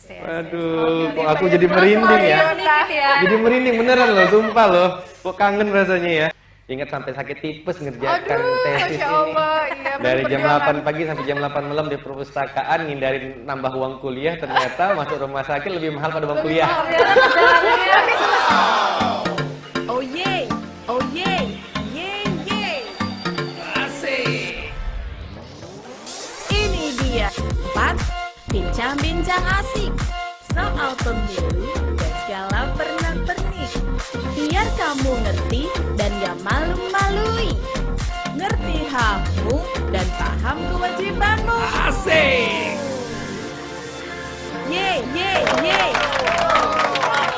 Waduh, kok aku jadi merinding ya. Jadi merinding beneran loh, sumpah loh. Kok kangen rasanya ya. Ingat sampai sakit tipes ngerjakan tesis Masya ini. Allah, iya, Dari jam perjuangan. 8 pagi sampai jam 8 malam di perpustakaan ngindarin nambah uang kuliah, ternyata masuk rumah sakit lebih mahal pada uang kuliah. Oh yeay, oh yeay, yeay yeay. Asik. Ini dia 4 bincang-bincang asik soal pemilu dan segala pernak-pernik. Biar kamu ngerti dan gak malu-malui. Ngerti hakmu dan paham kewajibanmu. Asik. Yeay, yeay, yeay.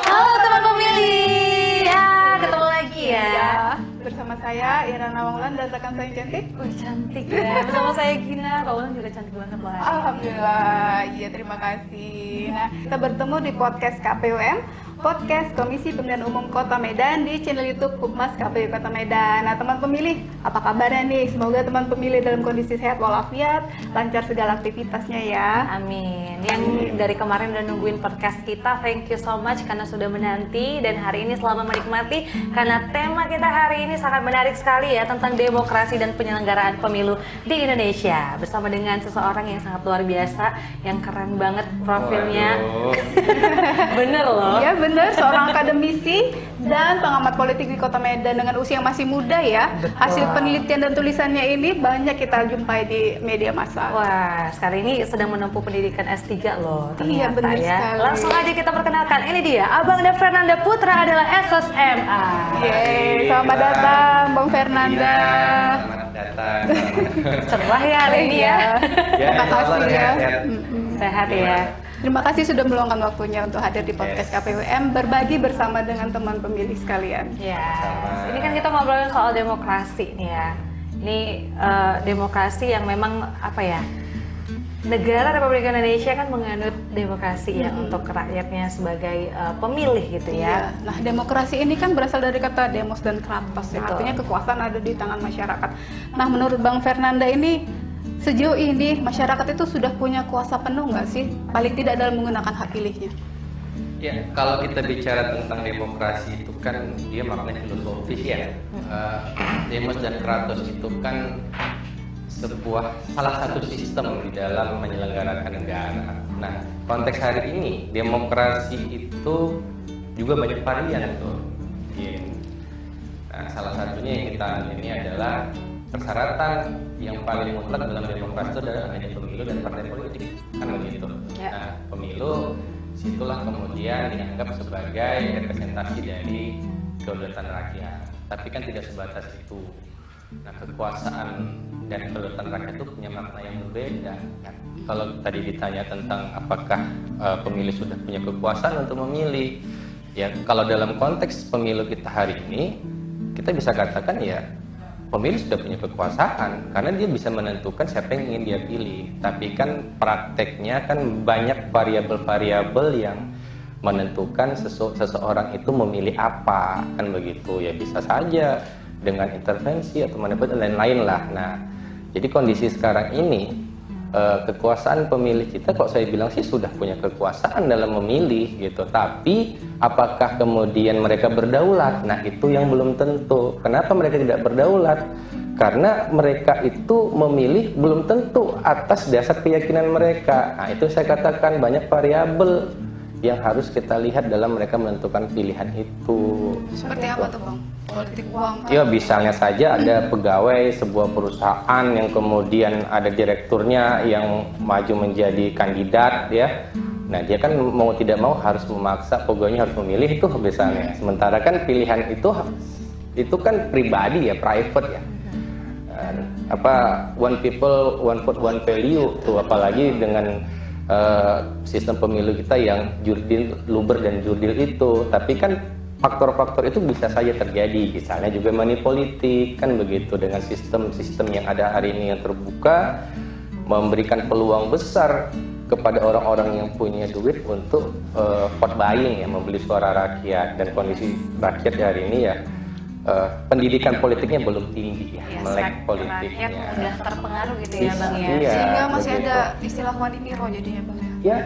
Halo teman pemilih, ya ketemu lagi ya. Ya, bersama saya Ira Nawanglan dan rekan saya yang cantik. Wih cantik ya, bersama saya Gina, Kak Ulan juga cantik banget loh. Alhamdulillah, iya terima kasih. Nah, kita bertemu di podcast KPUM, podcast Komisi Pemilihan Umum Kota Medan di channel YouTube Humas KPU Kota Medan. Nah, teman pemilih, apa kabarnya nih? Semoga teman pemilih dalam kondisi sehat walafiat, lancar segala aktivitasnya ya. Amin. Yang dari kemarin udah nungguin podcast kita, thank you so much karena sudah menanti dan hari ini selamat menikmati karena tema kita hari ini sangat menarik sekali ya tentang demokrasi dan penyelenggaraan pemilu di Indonesia bersama dengan seseorang yang sangat luar biasa, yang keren banget profilnya. Waduh. Bener loh. Iya benar, seorang akademisi dan pengamat politik di Kota Medan dengan usia yang masih muda ya. Hasil penelitian dan tulisannya ini banyak kita jumpai di media massa. Wah, sekali ini sedang menempuh pendidikan S3 loh ternyata Iya, benar ya. sekali. Langsung aja kita perkenalkan, ini dia Abang Fernanda Putra adalah SSMA. Yeay, selamat datang Bang Fernanda. Iya, selamat datang. Cerah ya hari ini ya. Terima kasih ya. Sehat. Sehat ya. Terima kasih sudah meluangkan waktunya untuk hadir di podcast KPUM, berbagi bersama dengan teman pemilih sekalian. Ya. Sama. Ini kan kita ngobrolin soal demokrasi nih ya. Ini demokrasi yang memang apa ya? Negara Republik Indonesia kan menganut demokrasi ya untuk rakyatnya sebagai pemilih gitu ya. Iya. Nah, demokrasi ini kan berasal dari kata demos dan kratos, yang Betul. artinya kekuasaan ada di tangan masyarakat. Nah, menurut Bang Fernanda ini, sejauh ini masyarakat itu sudah punya kuasa penuh nggak sih? Paling tidak dalam menggunakan hak pilihnya. Ya, kalau kita bicara tentang demokrasi itu kan dia maknanya filosofis ya. Demos dan kratos itu kan salah satu sistem di dalam menyelenggarakan negara. Nah, konteks hari ini demokrasi itu juga banyak varian tuh. Iya. Nah, salah satunya yang kita ambil ini adalah persyaratan yang paling mutlak dalam demokrasi itu adalah adanya pemilu dan partai politik, kan begitu. Ya. Nah, pemilu situlah kemudian dianggap sebagai representasi dari kedaulatan rakyat. Tapi kan tidak sebatas itu. Nah, kekuasaan dan kedaulatan rakyat itu punya makna yang berbeda. Nah, kalau tadi ditanya tentang apakah pemilih sudah punya kekuasaan untuk memilih, ya kalau dalam konteks pemilu kita hari ini, kita bisa katakan ya pemilih sudah punya kekuasaan karena dia bisa menentukan siapa yang ingin dia pilih. Tapi kan prakteknya kan banyak variabel-variabel yang menentukan seseorang itu memilih apa, kan begitu ya, bisa saja dengan intervensi atau manipulasi dan lain-lain lah. Nah, jadi kondisi sekarang ini kekuasaan pemilih kita, kok saya bilang sih sudah punya kekuasaan dalam memilih gitu. Tapi apakah kemudian mereka berdaulat? Nah, itu yang belum tentu. Kenapa mereka tidak berdaulat? Karena mereka itu memilih belum tentu atas dasar keyakinan mereka. Nah, itu saya katakan banyak variabel yang harus kita lihat dalam mereka menentukan pilihan itu. Seperti apa tuh Bang? Politik uang? Ya, misalnya saja ada pegawai sebuah perusahaan yang kemudian ada direkturnya yang maju menjadi kandidat ya. Nah, dia kan mau tidak mau harus memaksa pegawainya harus memilih itu misalnya. Sementara kan pilihan itu kan pribadi ya, private ya. One people, one vote, one value tuh, apalagi dengan sistem pemilu kita yang jurdil, luber dan jurdil itu. Tapi kan faktor-faktor itu bisa saja terjadi, misalnya juga money politik, kan begitu, dengan sistem-sistem yang ada hari ini yang terbuka, memberikan peluang besar kepada orang-orang yang punya duit untuk vote buying ya, membeli suara rakyat. Dan kondisi rakyat hari ini ya, pendidikan politiknya belum tinggi ya, melek politiknya. Rakyat udah terpengaruh gitu ya Bang ya. Iya, Sehingga masih begitu. ada istilah wanimiro jadinya Bang ya. Ya,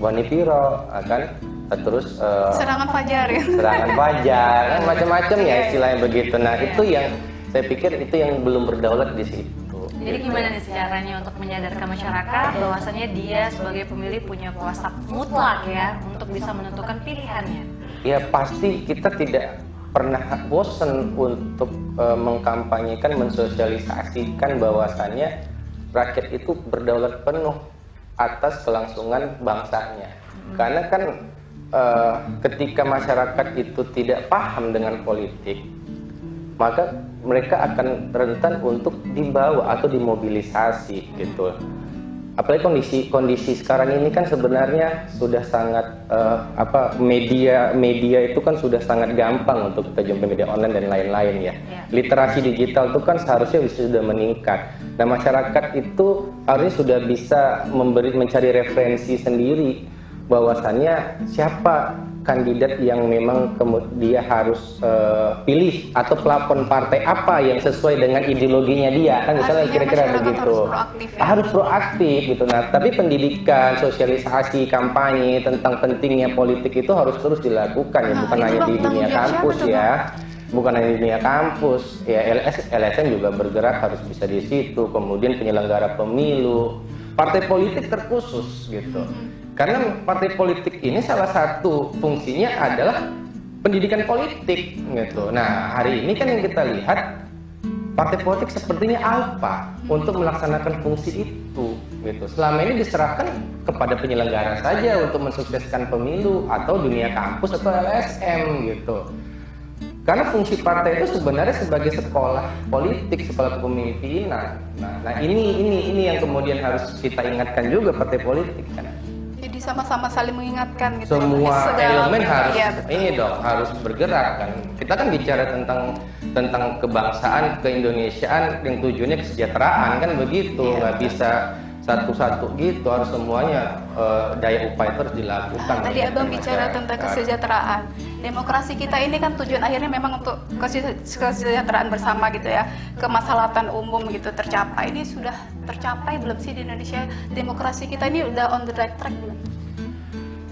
Wani Piro, kan? Terus Serangan fajar ya. serangan fajar, kan macam-macam ya istilahnya begitu. Nah itu yang saya pikir itu yang belum berdaulat di situ. Jadi gimana nih caranya untuk menyadarkan masyarakat bahwasannya dia sebagai pemilih punya kuasa mutlak ya untuk bisa menentukan pilihannya? Ya pasti kita tidak pernah bosan untuk mengkampanyekan, mensosialisasikan bahwasannya rakyat itu berdaulat penuh atas kelangsungan bangsanya. Karena kan ketika masyarakat itu tidak paham dengan politik, maka mereka akan rentan untuk dibawa atau dimobilisasi gitu. Apalagi kondisi sekarang ini kan sebenarnya sudah sangat media itu kan sudah sangat gampang untuk kita jumpai media online dan lain-lain ya. Literasi digital itu kan seharusnya sudah meningkat. Nah masyarakat itu harusnya sudah bisa mencari referensi sendiri bahwasannya siapa kandidat yang memang dia harus pilih atau pelapon partai apa yang sesuai dengan ideologinya dia kan misalnya kira-kira begitu harus proaktif gitu. Nah tapi pendidikan, sosialisasi, kampanye tentang pentingnya politik itu harus terus dilakukan ya, bukan hanya di dunia kampus ya, bukan hanya di dunia kampus ya, LSM juga bergerak harus bisa di situ, kemudian penyelenggara pemilu, partai politik terkhusus gitu. Karena partai politik ini salah satu fungsinya adalah pendidikan politik gitu. Nah hari ini kan yang kita lihat partai politik sepertinya alpa untuk melaksanakan fungsi itu gitu. Selama ini diserahkan kepada penyelenggara saja untuk mensukseskan pemilu atau dunia kampus atau LSM gitu. Karena fungsi partai itu sebenarnya sebagai sekolah politik, sekolah kepemimpinan. Nah ini yang kemudian harus kita ingatkan juga partai politik kan. Jadi sama-sama saling mengingatkan gitu. Semua elemen harus ya, harus bergerak kan. Kita kan bicara tentang kebangsaan, keindonesiaan yang tujuannya kesejahteraan kan begitu. Nggak bisa satu-satu gitu, harus semuanya daya upaya terus dilakukan. Tadi Abang bicara tentang kesejahteraan. Demokrasi kita ini kan tujuan akhirnya memang untuk kesejahteraan bersama gitu ya, kemaslahatan umum gitu tercapai. Ini sudah tercapai belum sih di Indonesia? Demokrasi kita ini udah on the right track belum?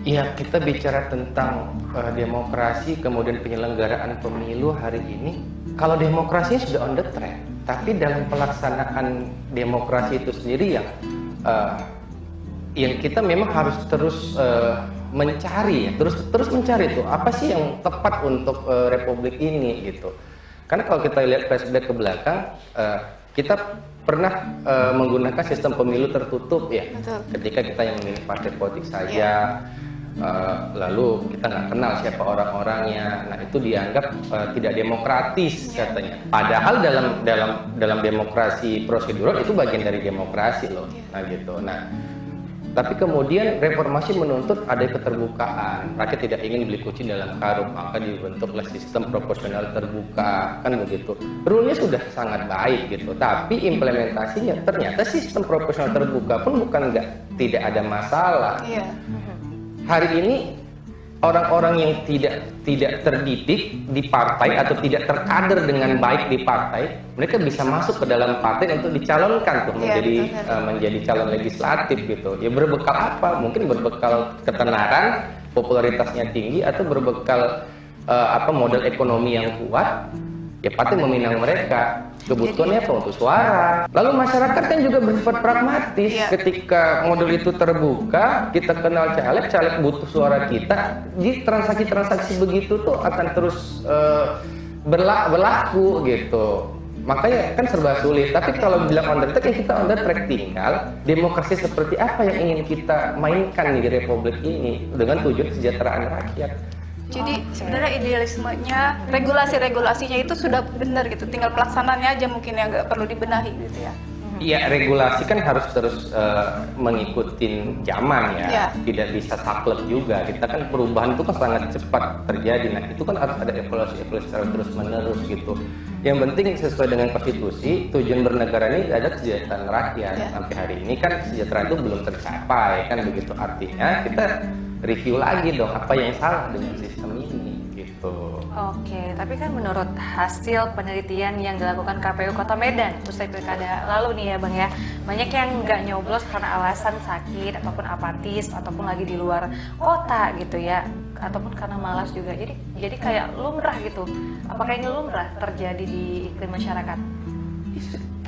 Iya, kita bicara tentang demokrasi, kemudian penyelenggaraan pemilu hari ini. Kalau demokrasinya sudah on the track, tapi dalam pelaksanaan demokrasi itu sendiri yang kita memang harus terus mencari ya, terus mencari itu apa sih yang tepat untuk republik ini gitu. Karena kalau kita lihat flashback ke belakang, kita pernah menggunakan sistem pemilu tertutup ya. Betul. Ketika kita yang memilih partai politik saja, lalu kita nggak kenal siapa orang-orangnya. Nah itu dianggap tidak demokratis katanya. Padahal dalam demokrasi prosedural itu bagian dari demokrasi loh. Nah gitu. Nah tapi kemudian reformasi menuntut ada keterbukaan. Rakyat tidak ingin beli kucing dalam karung, maka dibentuklah sistem proporsional terbuka, kan begitu. Rule-nya sudah sangat baik gitu, tapi implementasinya ternyata sistem proporsional terbuka pun tidak ada masalah. Iya. Hari ini orang-orang yang tidak terdidik di partai atau tidak terkader dengan baik di partai, mereka bisa masuk ke dalam partai untuk dicalonkan tuh menjadi calon legislatif gitu. Ya berbekal apa? Mungkin berbekal ketenaran, popularitasnya tinggi, atau berbekal modal ekonomi yang kuat. Ya partai meminang mereka. Kebutuhannya apa? Untuk suara. Lalu masyarakat kan juga bersifat pragmatis. Ketika model itu terbuka, kita kenal caleg butuh suara kita, di transaksi-transaksi begitu tuh akan terus berlaku gitu. Makanya kan serba sulit. Tapi kalau bilang on the track, ya kita on the track. Tinggal demokrasi seperti apa yang ingin kita mainkan di republik ini dengan tujuan kesejahteraan rakyat. Jadi sebenarnya idealismenya, regulasi-regulasinya itu sudah benar gitu, tinggal pelaksanaannya aja mungkin yang nggak perlu dibenahi gitu ya. Iya, regulasi kan harus terus mengikuti zaman ya, tidak bisa saklek juga. Kita kan perubahan itu kan sangat cepat terjadi. Nah itu kan harus ada evaluasi terus menerus gitu. Yang penting sesuai dengan konstitusi, tujuan bernegara ini ada kesejahteraan rakyat. Sampai hari ini kan kesejahteraan itu belum tercapai kan begitu. Artinya kita review lagi dong apa yang salah dengan sistem ini gitu. gitu. Oke, tapi kan menurut hasil penelitian yang dilakukan KPU Kota Medan usai pilkada lalu nih ya Bang ya, banyak yang nggak nyoblos karena alasan sakit ataupun apatis ataupun lagi di luar kota gitu ya, ataupun karena malas juga. Jadi kayak lumrah gitu. Apakah ini lumrah terjadi di iklim masyarakat?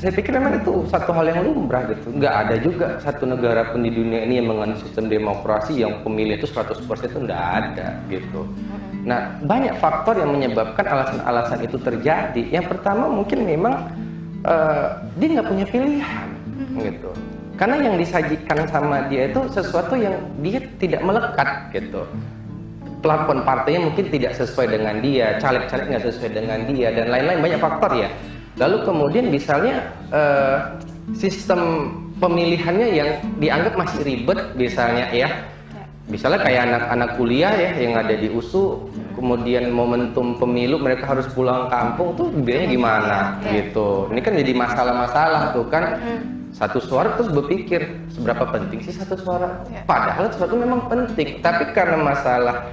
Saya pikir memang itu satu hal yang lumrah gitu. Nggak ada juga satu negara pun di dunia ini yang menganut sistem demokrasi yang pemilih itu 100% itu nggak ada gitu. Nah, banyak faktor yang menyebabkan alasan-alasan itu terjadi. Yang pertama mungkin memang dia nggak punya pilihan gitu. Karena yang disajikan sama dia itu sesuatu yang dia tidak melekat gitu. Pelakon partainya mungkin tidak sesuai dengan dia, caleg-caleg nggak sesuai dengan dia, dan lain-lain, banyak faktor ya. Lalu kemudian misalnya sistem pemilihannya yang dianggap masih ribet misalnya ya. Misalnya kayak anak-anak kuliah ya yang ada di USU, kemudian momentum pemilu mereka harus pulang kampung tuh biayanya gimana gitu. Ini kan jadi masalah-masalah tuh kan. Satu suara terus berpikir seberapa penting sih satu suara? Padahal sesuatu memang penting, tapi karena masalah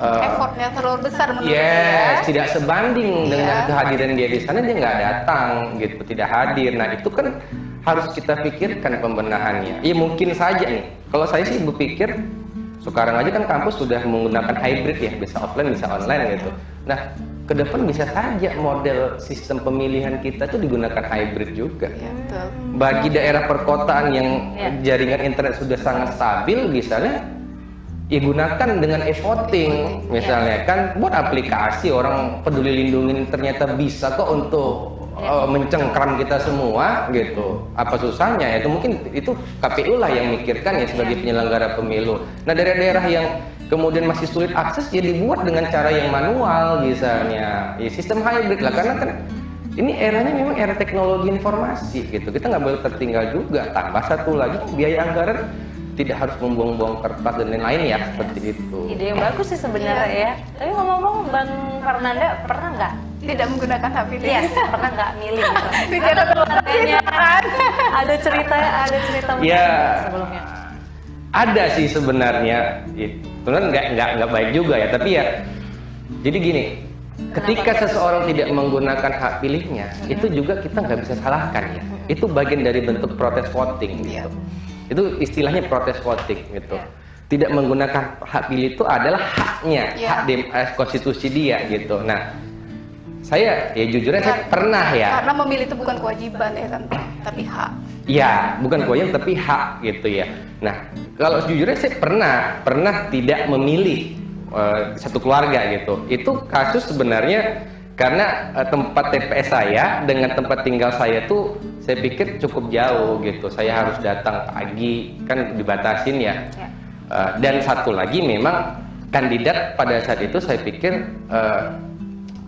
effortnya terlalu besar menurut saya. tidak sebanding dengan kehadiran dia di sana, dia nggak datang gitu, tidak hadir. Nah itu kan harus kita pikirkan pembenahannya. Ya mungkin saja nih, kalau saya sih berpikir sekarang aja kan kampus sudah menggunakan hybrid ya, bisa offline bisa online gitu. Nah ke depan bisa saja model sistem pemilihan kita itu digunakan hybrid juga. Ya, betul. Bagi daerah perkotaan yang jaringan internet sudah sangat stabil misalnya, ya gunakan dengan e-voting misalnya kan, buat aplikasi orang peduli lindungi ternyata bisa kok untuk mencengkram kita semua gitu. Apa susahnya? Itu mungkin itu KPU lah yang mikirkan ya sebagai penyelenggara pemilu. Nah daerah-daerah yang kemudian masih sulit akses ya dibuat dengan cara yang manual misalnya, ya sistem hybrid lah, karena kan ini eranya memang era teknologi informasi gitu. Kita nggak boleh tertinggal juga. Tambah satu lagi biaya anggaran, tidak harus membuang-buang kertas dan lain-lain ya, seperti itu. Ide yang bagus sih sebenarnya ya. Tapi ngomong-ngomong, Bang Fernanda pernah nggak? Tidak menggunakan hak pilih. Yes, pernah nggak milih gitu? Bicara keluarganya ada cerita mungkin Ya, sebelumnya. ada sih sebenarnya. Sebenarnya nggak baik juga ya, tapi ya. Jadi gini, ketika seseorang tidak menggunakan hak pilihnya, itu juga kita nggak bisa salahkan ya. Itu bagian dari bentuk protes voting gitu. Itu istilahnya protes voting gitu. Tidak menggunakan hak pilih itu adalah haknya, hak konstitusi dia gitu. Nah, saya ya jujurnya saya pernah ya. Karena memilih itu bukan kewajiban ya kan, tapi hak. Ya, bukan kewajiban tapi hak gitu ya. Nah, kalau jujurnya saya pernah tidak memilih satu keluarga gitu. Itu kasus sebenarnya karena tempat TPS saya dengan tempat tinggal saya tuh saya pikir cukup jauh gitu. Saya harus datang pagi, kan dibatasin ya. Dan satu lagi memang kandidat pada saat itu saya pikir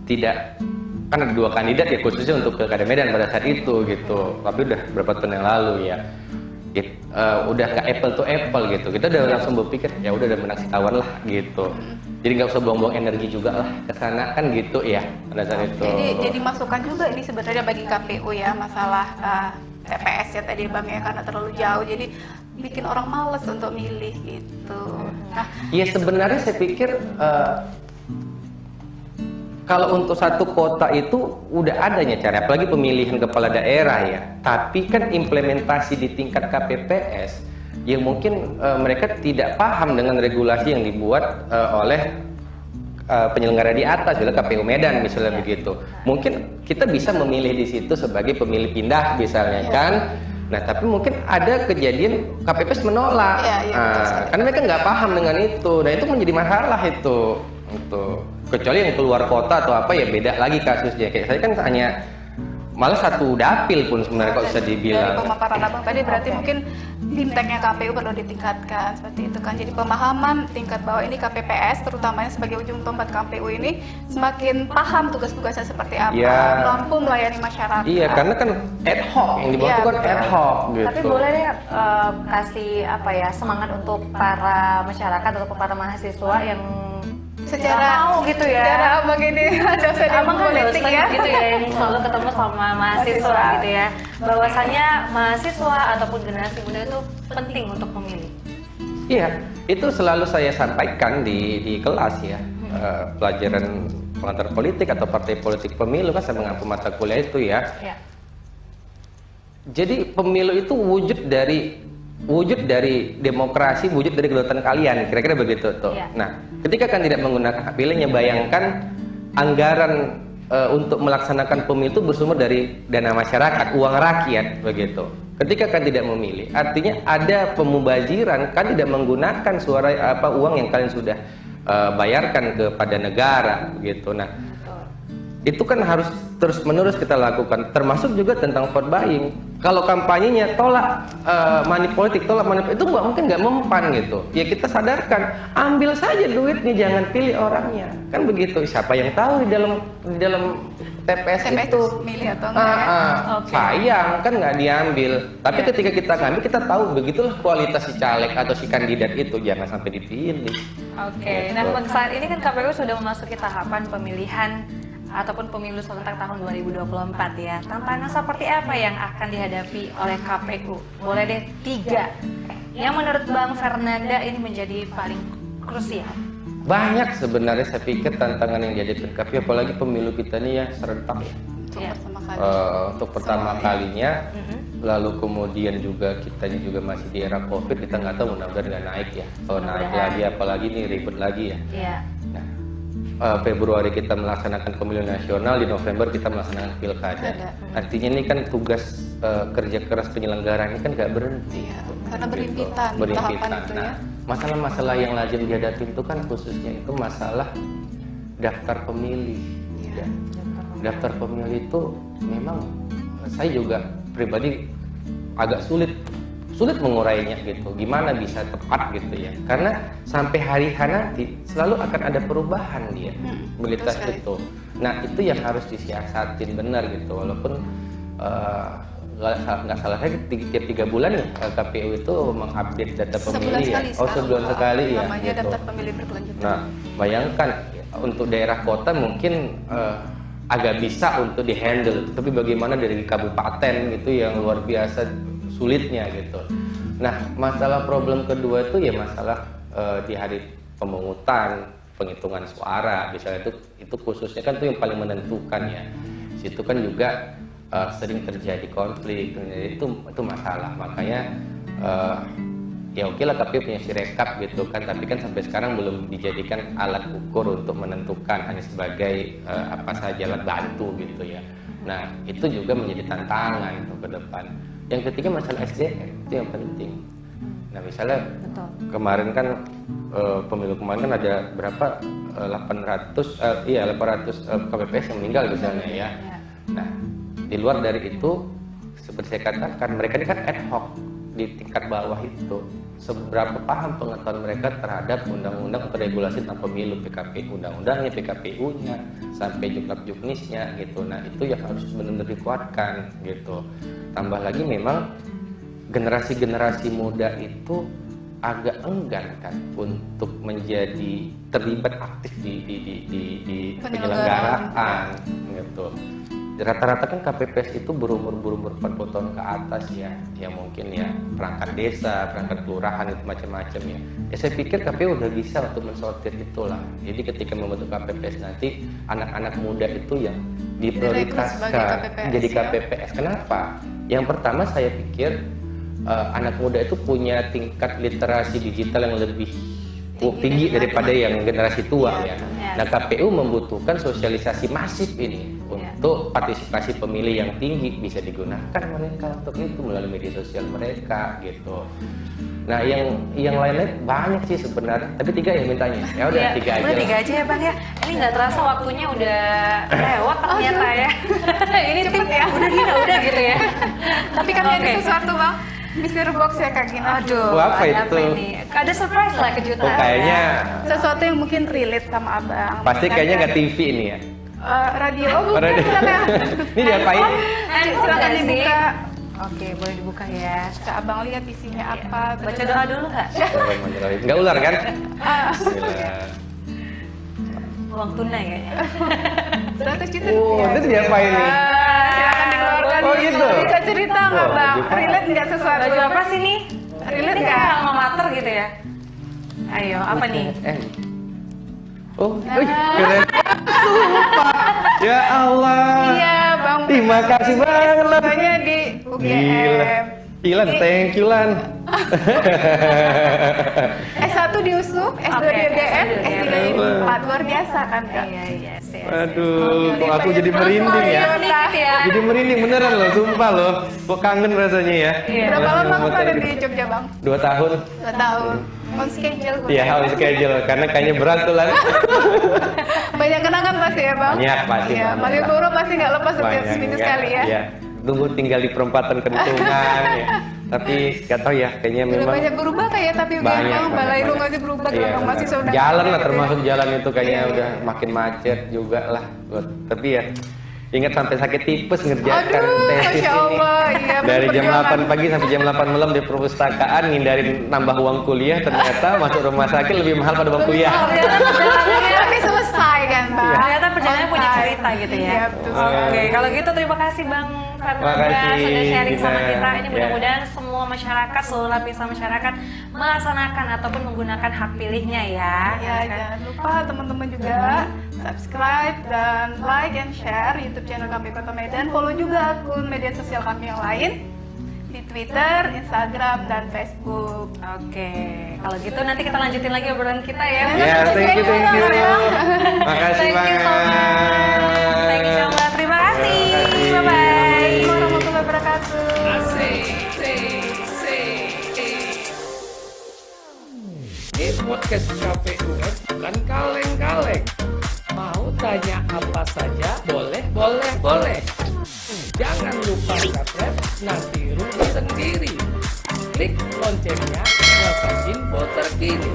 tidak, kan ada 2 kandidat ya khususnya untuk Pilkada Medan pada saat itu gitu. Tapi udah berapa tahun yang lalu ya. Udah ke apple to apple gitu. Kita udah langsung berpikir ya udah menang si tawar lah gitu. Jadi nggak usah buang-buang energi juga lah ke sana kan gitu ya pada saat itu. Jadi masukan juga ini sebenarnya bagi KPU ya, masalah TPS ya tadi Bang ya, karena terlalu jauh jadi bikin orang males untuk milih gitu. Nah, ya sebenarnya saya pikir kalau untuk satu kota itu udah adanya cara, apalagi pemilihan kepala daerah ya. Tapi kan implementasi di tingkat KPPS yang mungkin mereka tidak paham dengan regulasi yang dibuat oleh penyelenggara di atas, misalnya KPU Medan misalnya begitu. Mungkin kita bisa memilih di situ sebagai pemilih pindah misalnya kan. Nah tapi mungkin ada kejadian KPPS menolak, karena mereka nggak paham dengan itu. Nah itu menjadi masalah itu. Kecuali yang keluar kota atau apa ya beda lagi kasusnya. Kayak saya kan hanya malah satu dapil pun sebenarnya kok bisa dibilang. Dari pemaparan Abang tadi berarti mungkin bimteknya KPU perlu ditingkatkan seperti itu kan. Jadi pemahaman tingkat bawah ini KPPS terutamanya sebagai ujung tombak KPU ini semakin paham tugas-tugasnya seperti apa, mampu melayani masyarakat. Iya, karena kan ad hoc yang dibuat itu kan ad hoc gitu. Tapi boleh deh kasih apa ya semangat untuk para masyarakat atau para mahasiswa yang secara mau gitu ya. Secara Abang ini dosen Abang kan politik dosen ya. gitu ya yang selalu ketemu sama mahasiswa gitu ya. Bahwasanya mahasiswa ataupun generasi muda itu penting untuk memilih. Iya, itu selalu saya sampaikan di kelas ya. pelajaran pengantar politik atau partai politik pemilu kan saya mengampu mata kuliah itu ya. Ya. Jadi pemilu itu wujud dari demokrasi, wujud dari kedaulatan kalian, kira-kira begitu tuh. Iya. Nah, ketika kan tidak menggunakan hak pilihnya, bayangkan anggaran untuk melaksanakan pemilu itu bersumber dari dana masyarakat, uang rakyat, begitu. Ketika kan tidak memilih, artinya ada pemubaziran, kan tidak menggunakan uang yang kalian sudah bayarkan kepada negara, begitu. Nah, itu kan harus terus-menerus kita lakukan, termasuk juga tentang vote buying. Kalau kampanyenya tolak money politik, itu nggak mempan gitu. Ya kita sadarkan, ambil saja duitnya, jangan pilih orangnya. Kan begitu. Siapa yang tahu di dalam TPS itu milih atau enggak ya? Sayang kan nggak diambil. Tapi ketika kita ngambil, kita tahu begitulah kualitas si caleg atau si kandidat itu, jangan sampai dipilih. Oke. Nah, saat ini kan KPU sudah memasuki tahapan pemilihan ataupun pemilu serentak tahun 2024 ya. Tantangan seperti apa yang akan dihadapi oleh KPU? Boleh deh 3 yang menurut Bang Fernanda ini menjadi paling krusial. Banyak sebenarnya saya pikir tantangan yang dihadapi KPU, apalagi pemilu kita ini ya serentak ya. Untuk pertama kalinya, lalu kemudian juga kita juga masih di era COVID, kita nggak tahu mudah-mudahan nggak naik ya. Kalau naik lagi, apalagi ini ribet lagi ya. Iya. Nah, Februari kita melaksanakan pemilu nasional, di November kita melaksanakan pilkada. Artinya ini kan tugas kerja keras penyelenggara ini kan nggak berhenti. Iya, karena berimpitan tahapan itu ya. Nah, masalah-masalah yang lazim dihadapi itu kan khususnya itu masalah daftar pemilih. Ya. Daftar pemilih itu memang saya juga pribadi agak sulit mengurainya gitu. Gimana bisa tepat gitu ya? Karena sampai hari H nanti selalu akan ada perubahan dia mobilitas itu. Nah itu yang harus disiasatin benar gitu. Walaupun nggak salah saya tiap 3 bulan nih KPU itu mengupdate data pemilih ya. Sebulan sekali ya. Namanya gitu. daftar pemilih berkelanjutan. Nah bayangkan untuk daerah kota mungkin agak bisa untuk dihandle, tapi bagaimana dari kabupaten gitu yang luar biasa sulitnya gitu. Nah, masalah problem kedua itu ya masalah di hari pemungutan, penghitungan suara, misalnya itu khususnya kan itu yang paling menentukan ya. Situ kan juga sering terjadi konflik, itu masalah. Makanya ya oke lah KPU punya Sirekap gitu kan, tapi kan sampai sekarang belum dijadikan alat ukur untuk menentukan, hanya sebagai apa saja alat bantu gitu ya. Nah, itu juga menjadi tantangan untuk ke depan. Yang ketiga masalah SDM, itu yang penting. Nah misalnya kemarin kan pemilu kemarin kan ada berapa 800 KPPS yang meninggal misalnya ya. Nah di luar dari itu seperti saya katakan, mereka ini kan ad hoc di tingkat bawah itu. Seberapa paham pengetahuan mereka terhadap undang-undang atau regulasi tentang pemilu, PKPU, undang-undangnya, PKPU-nya, sampai juknisnya gitu. Nah itu yang harus benar-benar dikuatkan gitu. Tambah lagi memang generasi-generasi muda itu agak enggan kan untuk menjadi terlibat aktif di penyelenggaraan gitu. Rata-rata kan KPPS itu berumur 40 tahun ke atas ya, yang mungkin ya perangkat desa, perangkat kelurahan itu macam-macam ya. Ya saya pikir KPU udah bisa untuk mensortir itulah. Jadi ketika membentuk KPPS nanti anak-anak muda itu yang diprioritaskan menjadi KPPS. Kenapa? Yang pertama saya pikir anak muda itu punya tingkat literasi digital yang lebih tinggi daripada yang generasi tua ya. Nah KPU membutuhkan sosialisasi masif ini untuk partisipasi pemilih yang tinggi, bisa digunakan mereka untuk itu melalui media sosial mereka gitu. Nah yang lain-lain banyak sih sebenarnya, tapi 3 ya mintanya. Ya udah 3 aja. Udah 3 aja ya Bang ya. Ini nggak terasa waktunya udah lewat ternyata ya. Ini cepet ya. Udah gitu ya. Tapi kan ada sesuatu Bang. Mystery box ya Kak Gina. Aduh, apa itu? Ini? Ada surprise lah, kejutan. Kayaknya sesuatu yang mungkin relate sama Abang. Pasti kayaknya nggak TV ini ya. Radio. Bukan. Ini diapain? Silakan dibuka. Oke, boleh dibuka ya. Kak Abang lihat isinya apa. Baca doa dulu nggak? Nggak ular kan? Bismillah. Uang tunai kayaknya. 100 juta. Itu diapain nih? Silakan dikeluarkan. Oh gitu. Bisa cerita nggak Bang? Relate nggak sesuatu? Baju apa sih nih? Relate Ini nggak? kayak alma mater gitu ya. Ayo, apa nih? Oh, keren. Ya Allah. Iya, Bang. Terima kasih banget, Lan. Banyak di UGM. Gila. Ilan, thank you, Lan. S1 di USUP, S2 di Oke, UGM, S2 S3 di Unpad. Luar biasa kan, Kak? Iya, iya, yes. Aduh, kok aku jadi merinding ya. Sedikit ya. Jadi merinding beneran loh, sumpah loh. Kok kangen rasanya ya. Iya. Berapa lama kamu ada di Jogja, Bang? 2 tahun. 2 tahun. On schedule. Iya, harus schedule karena kayaknya berat tuh, Lan. Banyak kenangan pasti ya, Bang? Banyak, pasti Iya, banyak. Malioboro pasti nggak lepas setiap Banyak, seminggu ya. sekali ya. Iya. Tunggu tinggal di perempatan Kentungan ya. Tapi nggak tahu ya, kayaknya Udah memang banyak berubah kayak tapi UGM banyak, Bang, banyak, Balai banyak. Runga aja berubah Iya, gelombang masih benar. sudah. Jalan lah, termasuk jalan itu kayaknya Iya. udah makin macet juga lah. Tapi ya ingat sampai sakit tipes ngerjakan Aduh, tesis Masya ini. Allah, iya. Dari jam perjuangan. 8 pagi sampai jam 8 malam di perpustakaan ngindarin nambah uang kuliah, ternyata masuk rumah sakit lebih mahal pada uang kuliah. Ternyata perjalanannya, Tapi selesai kan, Bang? ternyata perjalanannya punya On time. cerita gitu ya. Iya, betul. Oke, kalau gitu terima kasih Bang Fernanda Makasih, sudah sharing sama Dina. kita. Ini Ya. mudah-mudahan semua masyarakat, seluruh lapisan masyarakat melaksanakan ataupun menggunakan hak pilihnya ya. Ya, jangan lupa teman-teman juga subscribe dan like and share YouTube channel KPU Kota Medan. Follow juga akun media sosial kami yang lain di Twitter, Instagram, dan Facebook. Oke, kalau gitu nanti kita lanjutin lagi obrolan kita ya. Ya, thank you, thank you. Makasih Thank you so much. banget. Thank you so much. Terima kasih. Terima kasih. Bye bye. Assalamualaikum warahmatullahi wabarakatuh. Asik, asik, asik. Ini podcast KPUM bukan kaleng-kaleng. Mau tanya apa saja, boleh, boleh, boleh. Jangan lupa subscribe, nanti rugi sendiri. Klik loncengnya, dapat info terkini.